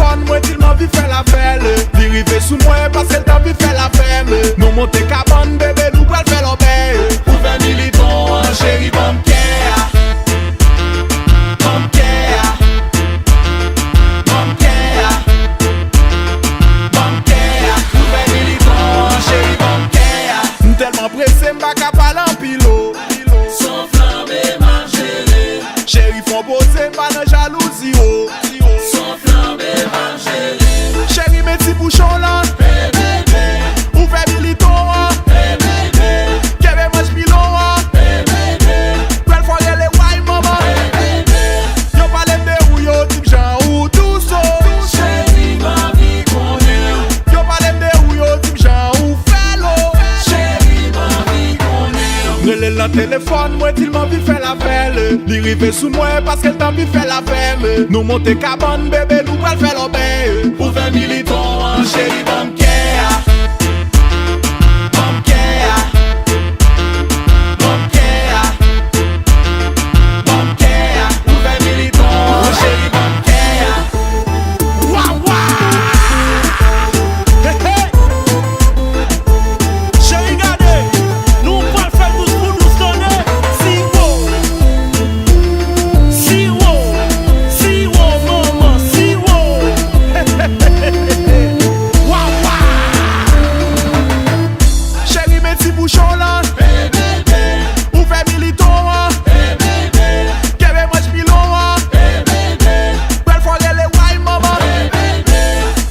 téléphone, moi il m'a vu faire la fête. Li rive sous moi parce qu'elle t'a vu faire la fête. Nous monter cabane, bébé, nous pral faire l'obé. Pour 20 militons, chéri, bon care. Bon care. Bon care. Bon care. Pour 20 militons, chéri, bon care. Tellement pressé, m'ba capable en pilo. Son flambé m'a gelé. Chéri, faut bosser, pas de jalousie, oh. Son flambé m'a gelé. Chéri, mes petits bouchons là. Ou fait militon, Kevin mange pilon, Quelle fois y'a les wine, maman. Yo parle de où yo, type Jean ou Douceau. Chéri, ma vie connaît. Yo parle de où yo, type Jean ou Fellow. Chéri, ma vie connaît. Relais le téléphone, moi il m'a vu faire la belle. Li rive sous moi parce qu'elle t'a vu faire la femme. Nous monter cabane, bébé, nous pral faire l'obé. Pour 20 militons, chéri, bon care. Bon care. Bon care. Bon care. Pour 20 militons, chéri, bon care. Waouh waouh. Hey hey. Chéri, gardez, nous pas le faire tous pour nous donner. Si wo, maman, si wo. Waouh waouh. Chéri, mes petits bouchons là. Ou fait militon, Kevin mange pilon, Quelle fois y'a les wine, maman.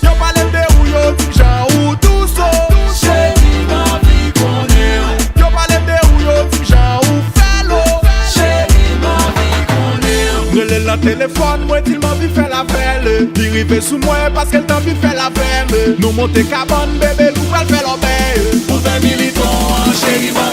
Yo parle de où yo, type Jean ou Douceau. Chéri, ma vie connaît. Yo parle de où yo, type Jean ou Fellow. Chéri, ma vie connaît. Relais le téléphone, moi il m'a vu faire la fête. Li rive sous moi parce qu'elle t'a vu faire la femme. Nous monter cabane, bébé, nous pral faire l'obé. Pour 20 militons, chéri, bon